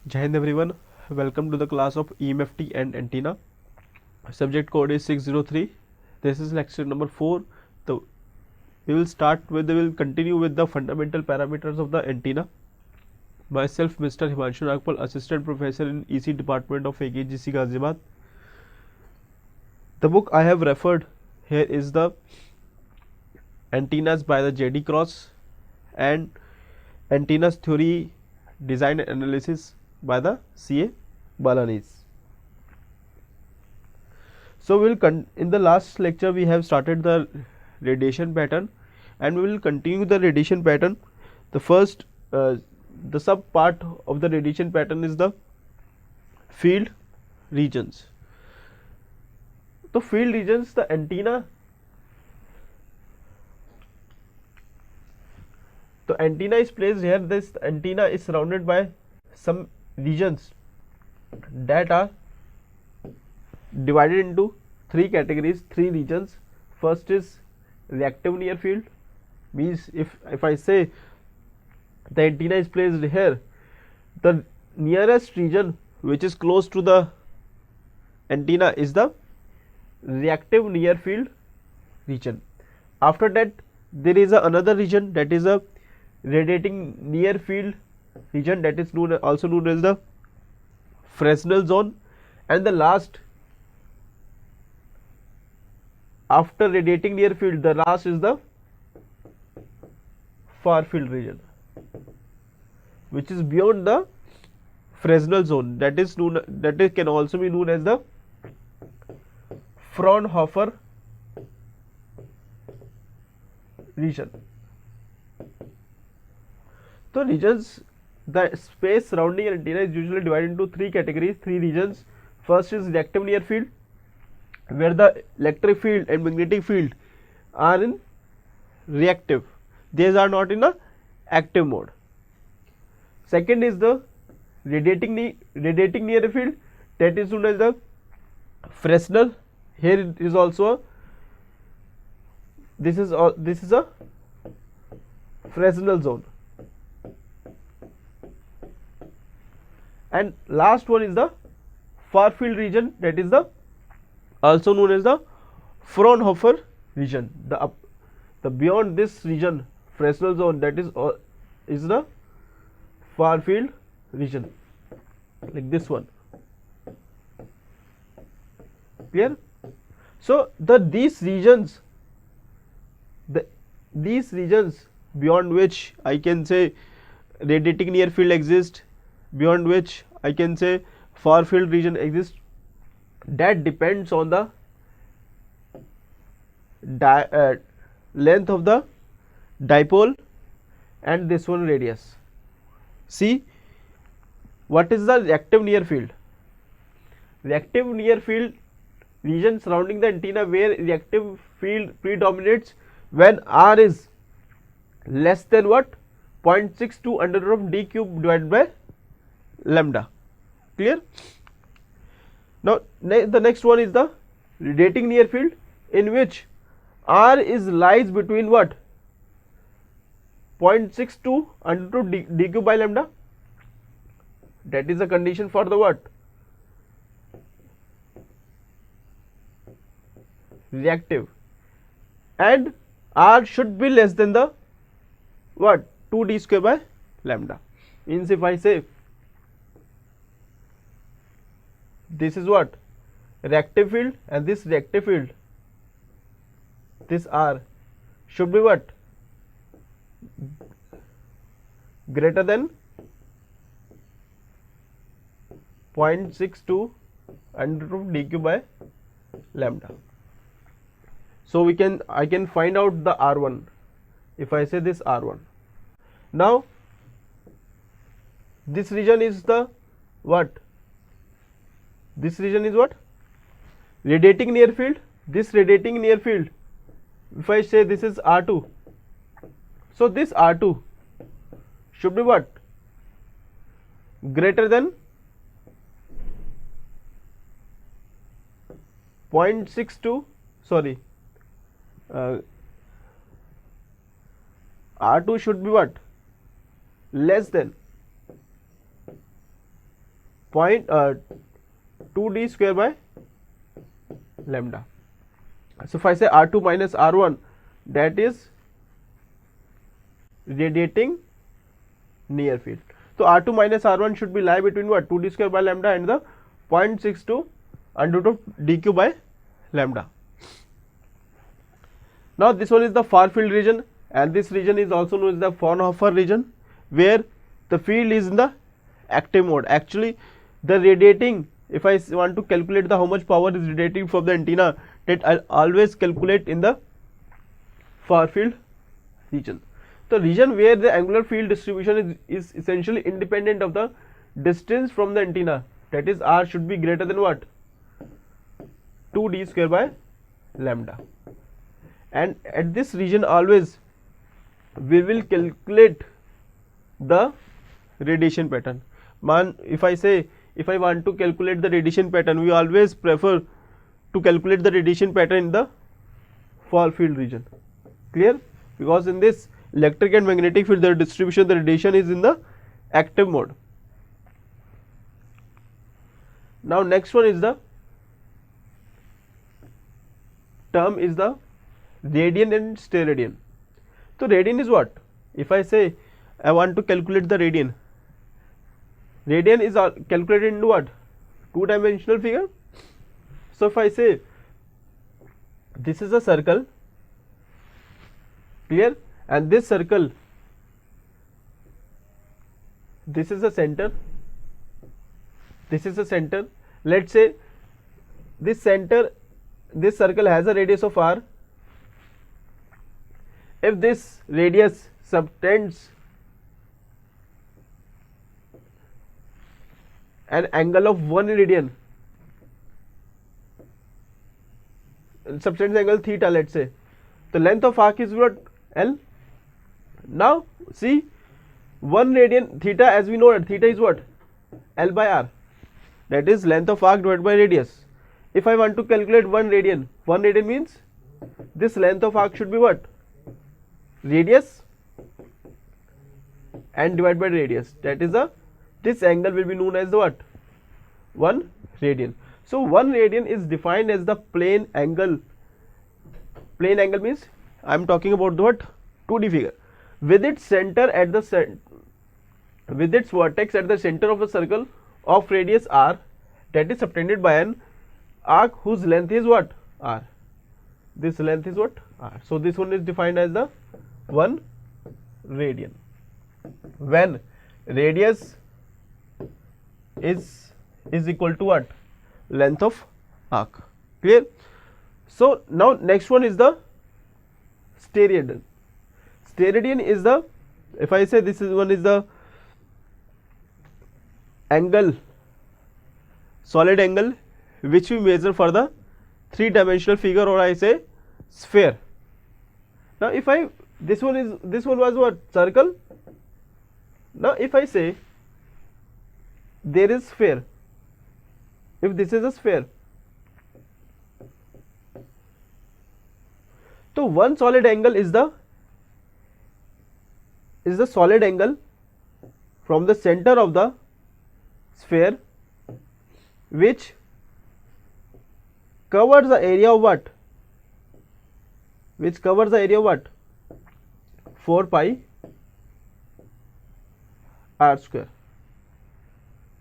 Jai Hind everyone, welcome to the class of EMFT and antenna. Subject code is 603. This is lecture number 4. So we will continue with the fundamental parameters of the antenna. Myself Mr. Himanshu Nagpal, assistant professor in EC department of AKGC Ghaziabad. The book I have referred here is the Antennas by the J.D. Cross and Antennas Theory, Design and Analysis by the C.A. Balanis. So in the last lecture we have started the radiation pattern, and we will continue the radiation pattern. The first the sub part of the radiation pattern is the field regions. The field regions, the antenna is placed here. This antenna is surrounded by some regions that are divided into three categories, three regions. First is reactive near field, means if I say the antenna is placed here, the nearest region which is close to the antenna is the reactive near field region. After that there is another region, that is a radiating near field region, that is also known as the Fresnel zone, and the last, after radiating near field, the last is the far field region, which is beyond the Fresnel zone, that can also be known as the Fraunhofer region. So regions, the space surrounding an antenna is usually divided into three categories, three regions. First is reactive near field, where the electric field and magnetic field are in reactive, these are not in a active mode. Second is the radiating near field, that is known as the Fresnel. Here it is also this is a Fresnel zone. And last one is the far field region, that is the also known as the Fraunhofer region. The beyond this region, Fresnel zone, that is the far field region, like this one. Clear? So these regions beyond which I can say radiating near field exists, beyond which I can say far field region exists, that depends on the length of the dipole and this one radius. See, what is the reactive near field? Reactive near field region surrounding the antenna, where reactive field predominates when R is less than what? 0.62 under root of d cube divided by lambda. Clear? Now the next one is the radiating near field, in which R lies between what? 0.62 under root d cube by lambda. That is the condition for the what? Reactive. And R should be less than the what? 2d square by lambda. Means if I say this is what? Reactive field, and this reactive field, this R should be what? Greater than 0.62 under root d cube by lambda. So I can find out the R1 if I say this R1. Now this region is the what? This region is what? Radiating near field. This radiating near field, if I say this is R2, so this R2 should be what? Greater than 0.62, sorry, R2 should be what? Less than point 2d square by lambda. So if I say R2 minus R1, that is radiating near field. So R2 minus R1 should be lie between what, 2d square by lambda and the 0.62 under root of dq by lambda. Now this one is the far field region, and this region is also known as the Fraunhofer region, where the field is in the active mode. Actually the radiating, if I want to calculate the how much power is radiating from the antenna, that I'll always calculate in the far field region. The region where the angular field distribution is essentially independent of the distance from the antenna, that is R should be greater than what, 2d square by lambda. And at this region always we will calculate the radiation pattern. If I say, if I want to calculate the radiation pattern, we always prefer to calculate the radiation pattern in the far field region. Clear? Because in this electric and magnetic field, the distribution, the radiation is in the active mode. Now next one is the term is the radian and steradian. So radian is what? If I say I want to calculate the radian, radian is calculated into what? Two-dimensional figure. So if I say this is a circle, clear, and this circle, this is the center, this is the center. Let's say this center, this circle has a radius of r. If this radius subtends an angle of 1 radian, subtends angle theta, let's say, the length of arc is what, L. Now see, 1 radian theta, as we know that theta is what, L by r, that is length of arc divided by radius. If I want to calculate 1 radian means this length of arc should be what, radius and divided by radius, that is this angle will be known as the what, 1 radian. So 1 radian is defined as the plane angle. Plane angle means I am talking about the what, 2D figure, with its center at the with its vertex at the center of a circle of radius r, that is subtended by an arc whose length is what, r. This length is what, r. So this one is defined as the 1 radian. When radius is equal to what, length of arc. Clear? So now next one is the steradian. Steradian is the, if I say this is one is the angle, solid angle which we measure for the 3-dimensional figure, or I say sphere. Now if I, this one was what, circle. Now if I say there is sphere, if this is a sphere, so one solid angle is the solid angle from the center of the sphere which covers the area of what, which covers the area of what, 4 pi r square.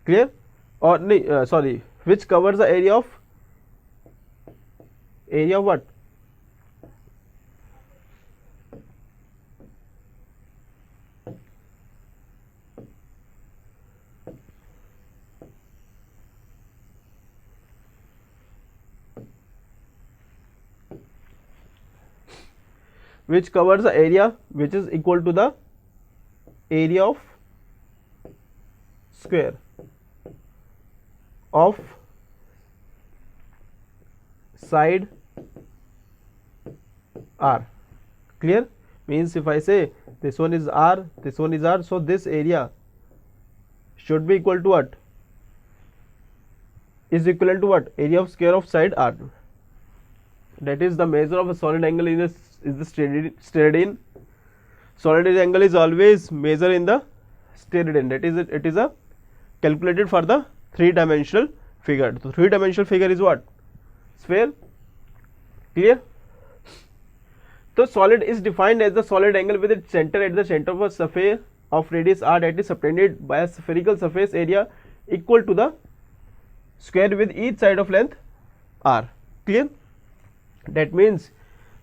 Clear? Or sorry, which covers the area of what, which covers the area which is equal to the area of square of side r. Clear? Means if I say this one is r, this one is r, so this area should be equal to what, is equivalent to what, area of square of side r. That is the measure of a solid angle is the steradian. Solid angle is always measured in the steradian, that is it is a calculated for the 3-dimensional figure. So 3-dimensional figure is what? Sphere. Clear? So solid is defined as the solid angle with its center at the center of a sphere of radius r that is subtended by a spherical surface area equal to the square with each side of length r. Clear? That means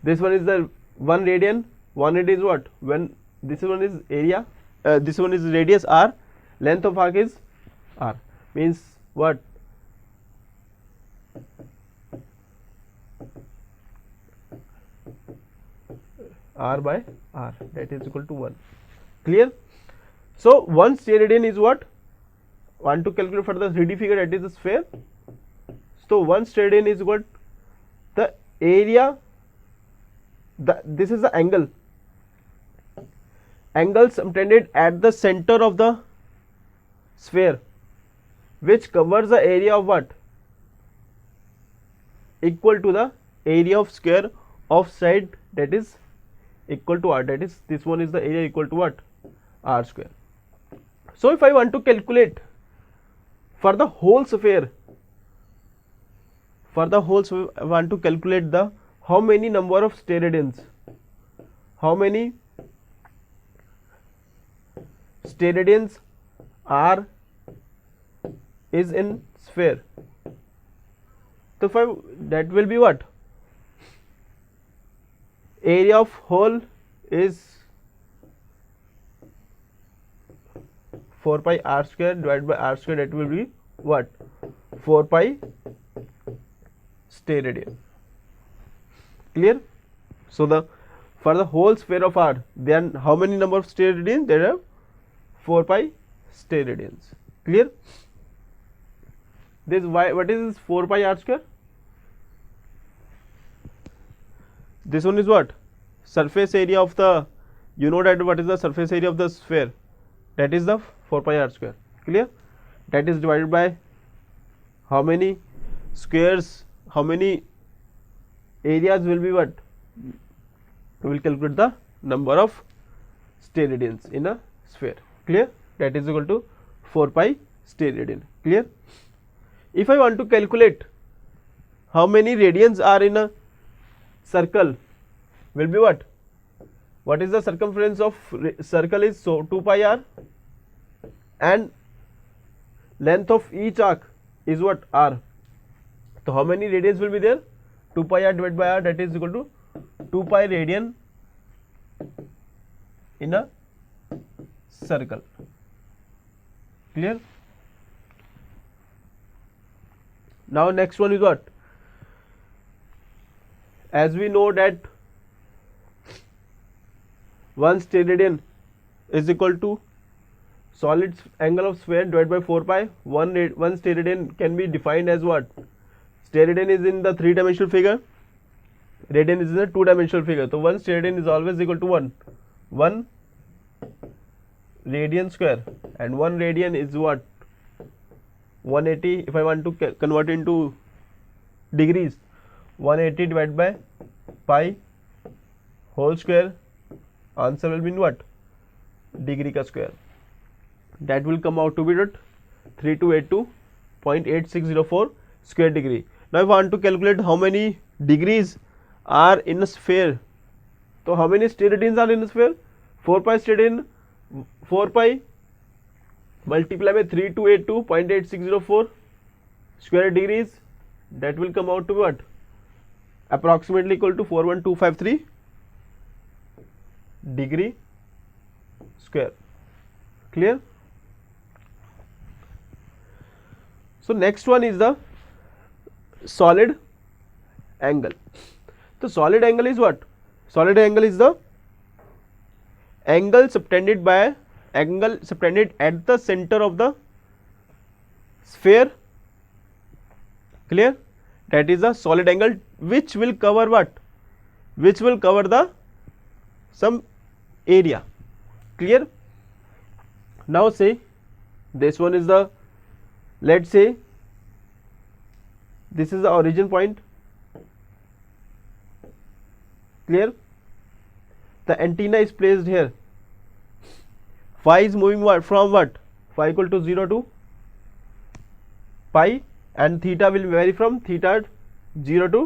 this one is the 1 radian. 1 radian is what? When this one is area, this one is radius r, length of arc is r. Means what? R by r, that is equal to 1. Clear? So 1 steradian is what? Want to calculate for the 3D figure, that is the sphere. So 1 steradian is what? The area, this is the angle subtended at the center of the sphere, which covers the area of what? Equal to the area of square of side, that is equal to r, that is this one is the area equal to what? R square. So if I want to calculate for the whole sphere, I want to calculate the how many number of steradians, how many steradians r is in sphere. So if that will be what? Area of whole is 4 pi r square divided by r square, that will be what? 4 pi steradian. Clear? So the for the whole sphere of r, then how many number of steradians? There are 4 pi steradians. Clear? This why, what is this 4 pi r square? This one is what? Surface area of the, you know that what is the surface area of the sphere? That is the 4 pi r square. Clear? That is divided by how many squares, how many areas will be what? We will calculate the number of steradians in a sphere. Clear? That is equal to 4 pi steradian. Clear? If I want to calculate how many radians are in a circle, will be what? What is the circumference of circle is? So 2 pi r, and length of each arc is what? R. So how many radians will be there? 2 pi r divided by r, that is equal to 2 pi radian in a circle. Clear? Now next one is what? As we know that 1 steradian is equal to solid angle of sphere divided by 4 pi. One steradian can be defined as what? Steradian is in the 3-dimensional figure, radian is in the 2-dimensional figure. So 1 steradian is always equal to 1 radian square, and 1 radian is what? 180. If I want to convert into degrees, 180 divided by pi whole square, answer will be in what? Degree ka square. That will come out to be 3282.8604 square degree. Now I want to calculate how many degrees are in a sphere. So how many steradians are in a sphere? 4 pi steradian, 4 pi multiply by 3282.8604 square degrees, that will come out to what? Approximately equal to 41253 degree square. Clear? So next one is the solid angle. So solid angle is what? Solid angle is the angle subtended at the center of the sphere. Clear? That is a solid angle which will cover what? Which will cover the some area. Clear? Now say this one is the, let's say this is the origin point. Clear? The antenna is placed here. Phi is moving what? From what? Phi equal to 0 to pi, and theta will vary from theta 0 to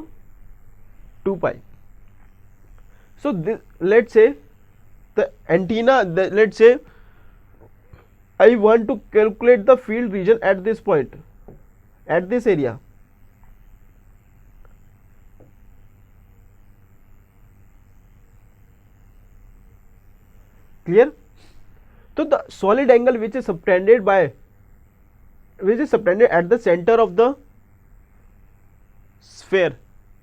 2 pi. So this, let's say the antenna, let's say I want to calculate the field region at this point, at this area. Clear? So the solid angle which is subtended at the center of the sphere,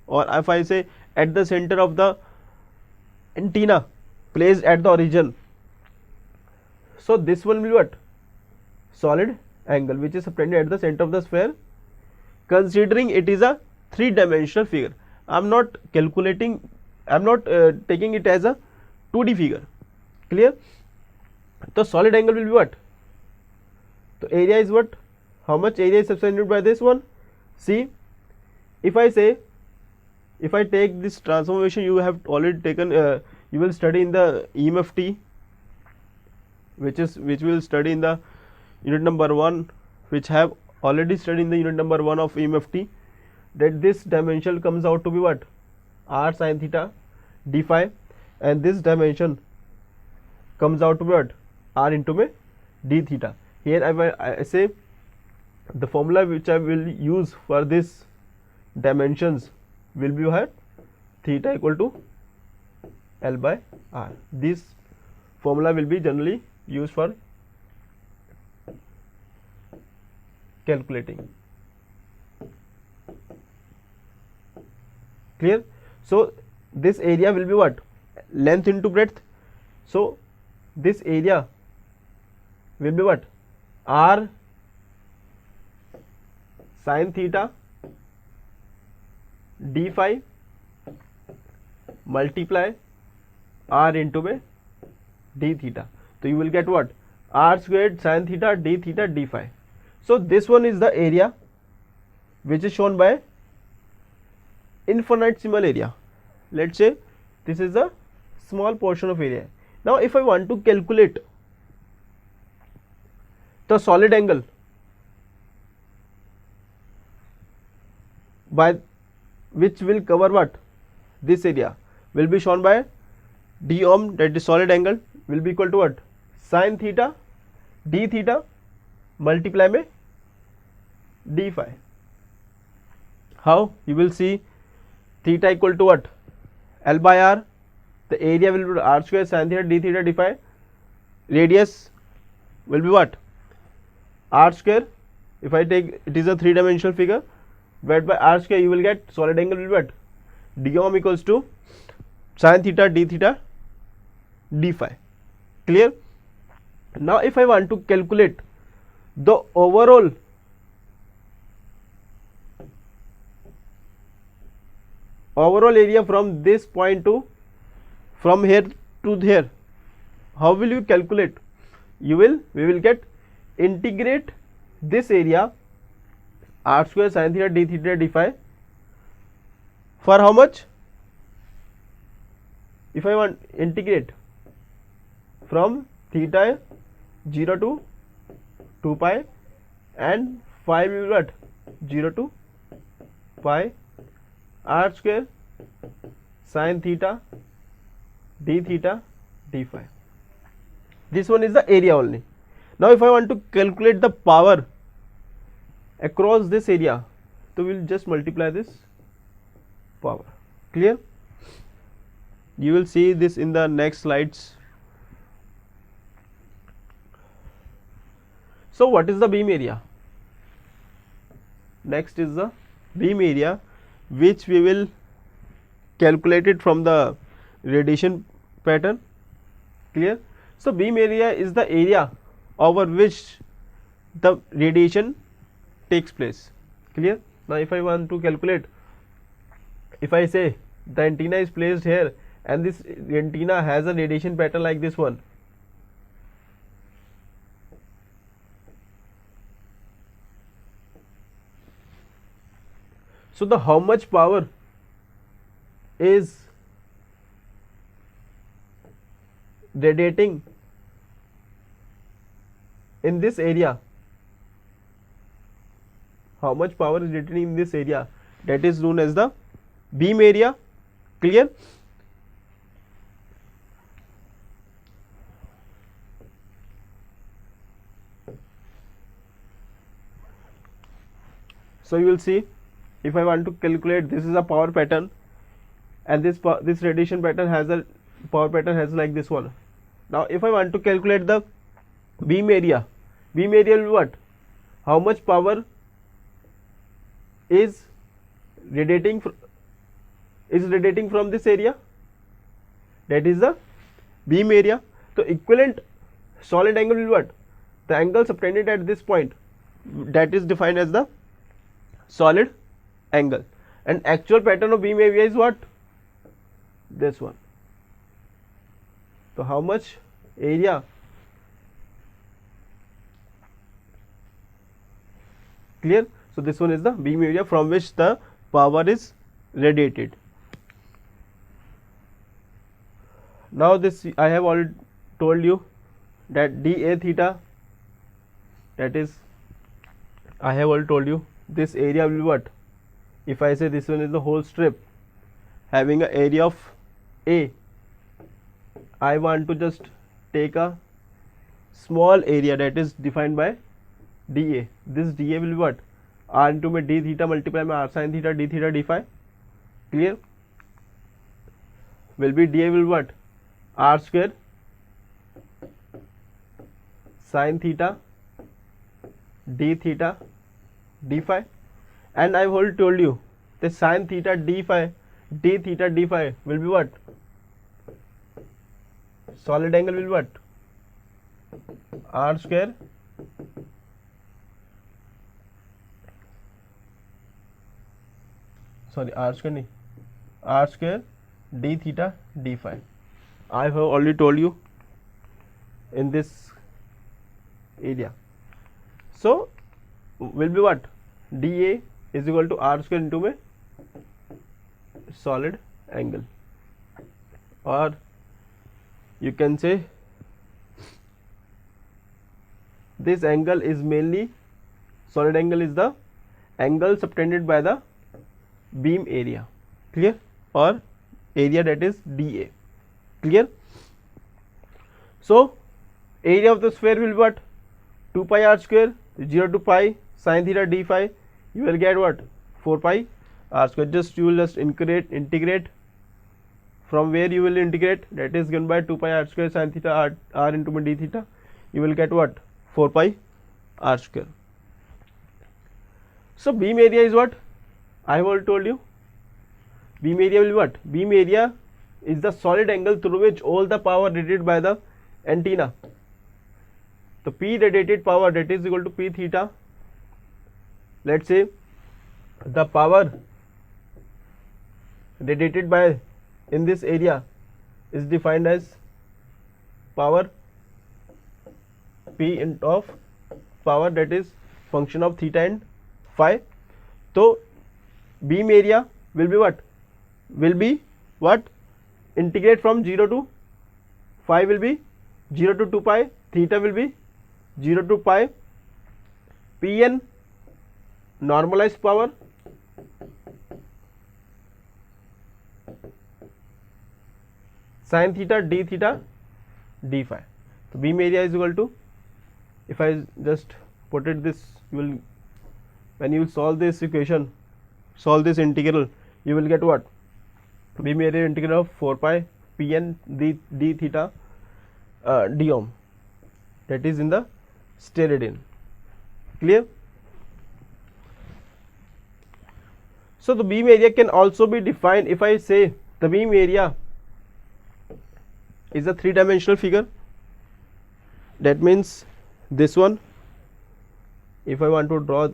or if I say at the center of the antenna placed at the origin. So this one will be what? Solid angle which is subtended at the center of the sphere, considering it is a three-dimensional figure. I am not calculating, I am not taking it as a 2D figure. Clear? The solid angle will be what? The area is what? How much area is subtended by this one? See, if I say, if I take this transformation, you have already taken, you will study in the EMFT, which we will study in the unit number 1, which have already studied in the unit number 1 of EMFT, that this dimension comes out to be what? R sin theta d phi, and this dimension comes out to be what? R into me d theta. Here I say the formula which I will use for this dimensions will be what? Theta equal to L by R. This formula will be generally used for calculating. Clear? So this area will be what? Length into breadth. So this area will be what? R sin theta d phi multiply R into में d theta. So you will get what? R squared sin theta d phi. So this one is the area which is shown by infinitesimal area. Let's say this is a small portion of area. Now if I want to calculate the solid angle by which will cover what? This area will be shown by d ohm, that is solid angle, will be equal to what? Sin theta d theta multiply में d phi. How? You will see theta equal to what? L by R. The area will be R square sin theta d phi. Radius will be what? R square. If I take, it is a three-dimensional figure, divided by R square, you will get solid angle will be what? D ohm equals to sin theta d phi. Clear? Now if I want to calculate the overall area from this point to, from here to here, how will you calculate? We will get integrate this area R square sin theta d phi for how much? If I want integrate from theta 0 to 2 pi and phi will be what? 0 to pi R square sin theta d phi. This one is the area only. Now if I want to calculate the power across this area, so we will just multiply this power. Clear? You will see this in the next slides. So what is the beam area? Next is the beam area, which we will calculate it from the radiation pattern. Clear? So beam area is the area over which the radiation takes place. Clear? Now if I want to calculate, if I say the antenna is placed here and this antenna has a radiation pattern like this one, so the how much power is radiating in this area, how much power is radiating in this area, that is known as the beam area. Clear? So you will see, if I want to calculate, this is a power pattern, and this radiation pattern has a power pattern has like this one. Now if I want to calculate the beam area will be what? How much power is radiating from this area, that is the beam area. So equivalent solid angle will be what? The angle subtended at this point, that is defined as the solid angle, and actual pattern of beam area is what? This one. So how much area? Clear? So this one is the beam area from which the power is radiated. Now this I have already told you that dA theta, that is I have already told you this area will be what? If I say this one is the whole strip having an area of A, I want to just take a small area that is defined by dA. This dA will be what? R into my d theta multiply my r sin theta d theta d phi. Clear? Will be dA will be what? R square sin theta d theta d phi, and I have already told you the sin theta d phi d theta d phi will be what? Solid angle will be what? R square R square d theta d phi. I have already told you in this area. So will be what? dA is equal to R square into my solid angle, or you can say this angle is mainly, solid angle is the angle subtended by the beam area. Clear? Or area, that is dA. Clear? So area of the sphere will be what? 2 pi r square 0 to pi sin theta d phi. You will get what? 4 pi r square. You will just integrate from where you will integrate, that is given by 2 pi r square sin theta r into d theta. You will get what? 4 pi r square. So beam area is what? I have already told you. Beam area will be what? Beam area is the solid angle through which all the power radiated by the antenna. The P radiated power, that is equal to P theta. Let's say the power radiated by in this area is defined as power P of power, that is function of theta and phi. So beam area will be what? Will be what? Integrate from 0 to phi will be 0 to 2 pi, theta will be 0 to pi, Pn normalized power sin theta d theta d phi. So beam area is equal to, if I just put it this, you will, when you will solve this equation, solve this integral, you will get what? Beam area integral of 4 pi Pn d theta d ohm, that is in the steradian. Clear? So the beam area can also be defined, if I say the beam area is a 3-dimensional figure, that means this one, if I want to draw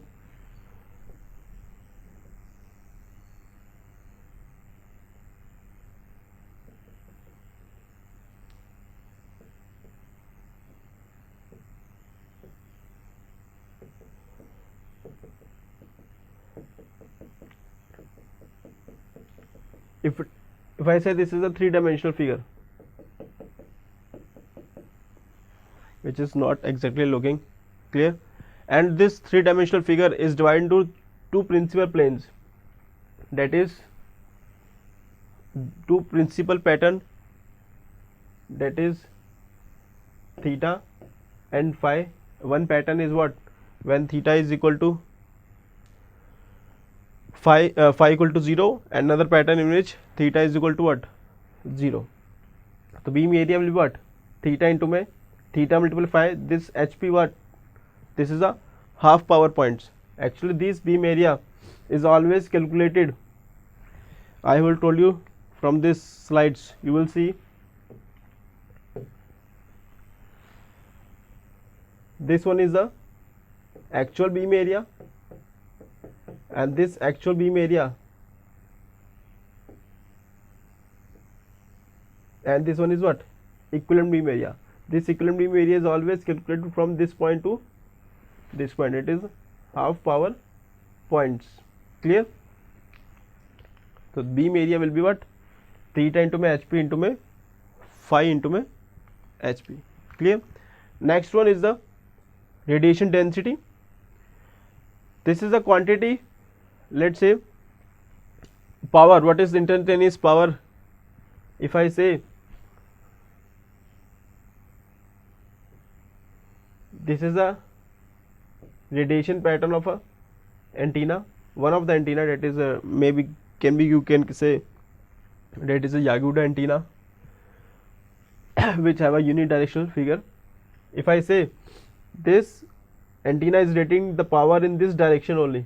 if I say this is a 3-dimensional figure, which is not exactly looking clear, and this 3-dimensional figure is divided into two principal planes, that is two principal pattern, that is theta and phi. One pattern is what, when theta is equal to phi equal to 0, another pattern in which theta is equal to what, 0. So beam area will be what, theta into में theta multiple phi, this HP what, this is a half power points. Actually this beam area is always calculated, I will told you from this slides, you will see this one is the actual beam area and this actual beam area, and this one is what, equivalent beam area. This equivalent beam area is always calculated from this point to this point, it is half power points. Clear? So beam area will be what, theta into में HP into में phi into में HP. Clear? Next one is the radiation density. This is a quantity, let's say power. What is instantaneous power? If I say this is a radiation pattern of a antenna, one of the antenna, that is maybe can be, you can say that is a Yaguda antenna which have a unidirectional figure. If I say this antenna is rating the power in this direction only,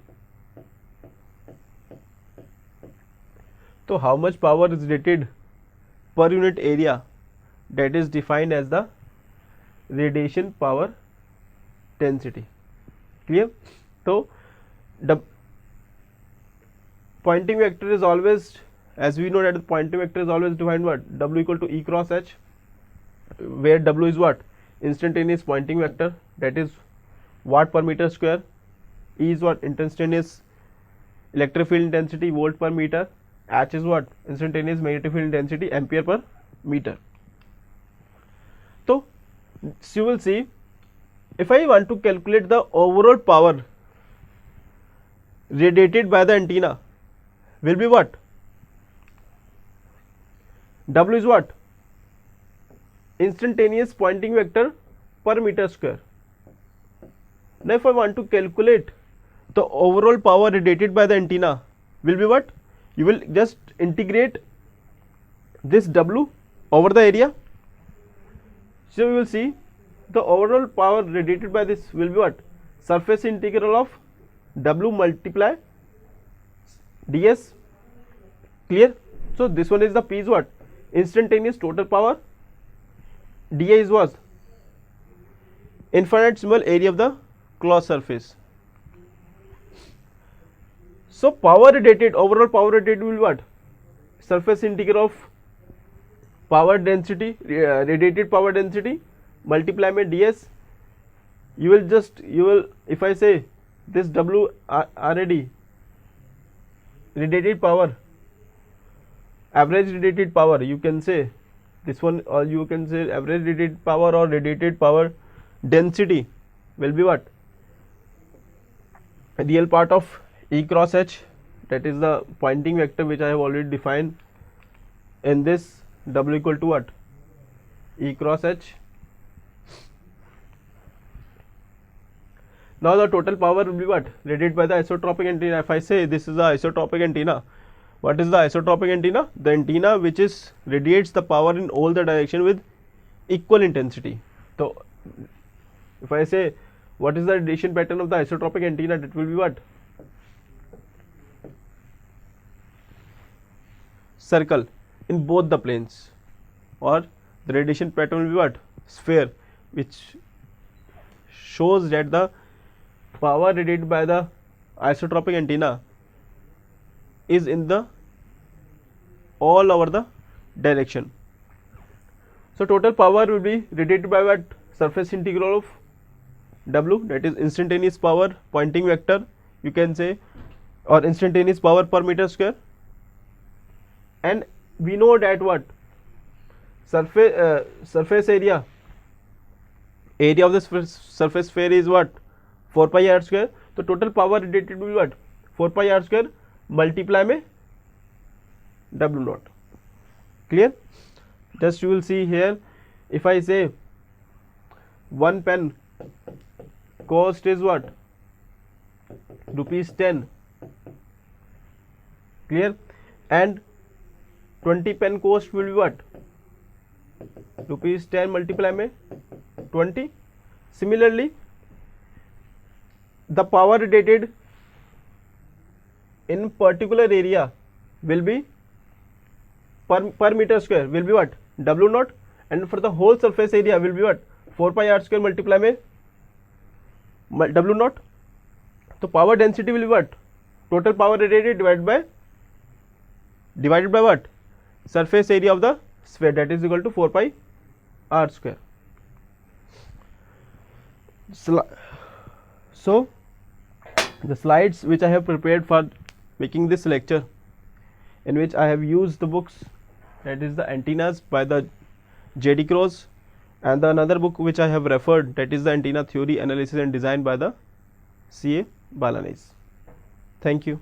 so how much power is rated per unit area, that is defined as the radiation power density. Clear? So the pointing vector is always, as we know that the pointing vector is always defined what, W equal to E cross H, where W is what, instantaneous pointing vector, that is watt per meter square. E is what, instantaneous electric field intensity, volt per meter. H is what, instantaneous magnetic field intensity, ampere per meter. So you will see, if I want to calculate the overall power radiated by the antenna, will be what, W is what, instantaneous pointing vector per meter square. Now if I want to calculate the overall power radiated by the antenna, will be what, you will just integrate this W over the area. So you will see the overall power radiated by this will be what, surface integral of W multiply ds. Clear? So this one is the P is what, instantaneous total power, dA is what, infinitesimal area of the closed surface. So power radiated, overall power radiated will be what, surface integral of power density, radiated power density multiply by ds. You will if I say this W RAD, radiated power, average radiated power, you can say this one, or you can say average radiated power or radiated power density will be what, real part of E cross H, that is the pointing vector which I have already defined in this, W equal to what, E cross H. Now the total power will be what, radiated by the isotropic antenna. If I say this is the isotropic antenna, what is the isotropic antenna? The antenna which is radiates the power in all the direction with equal intensity. So if I say what is the radiation pattern of the isotropic antenna, that will be what, circle in both the planes, or the radiation pattern will be what, sphere, which shows that the power radiated by the isotropic antenna is in the all over the direction. So total power will be radiated by what, surface integral of W, that is instantaneous power pointing vector, you can say, or instantaneous power per meter square. And we know that what, surface area of the surface sphere is what, 4 pi r square. So total power radiated will be what, 4 pi r square multiply में W naught. Clear? Just you will see here, if I say one pen cost is what, rupees 10, clear, and 20 pen cost will be what, rupees 10 multiply में 20. Similarly, the power radiated in particular area will be per meter square will be what, W naught, and for the whole surface area will be what, 4 pi r square multiply में W naught. तो power density will be what, total power radiated divided by what, surface area of the sphere, that is equal to 4 pi r square. So the slides which I have prepared for making this lecture, in which I have used the books, that is the Antennas by the J.D. Cross, and the another book which I have referred, that is the Antenna Theory, Analysis and Design by the C.A. Balanis. Thank you.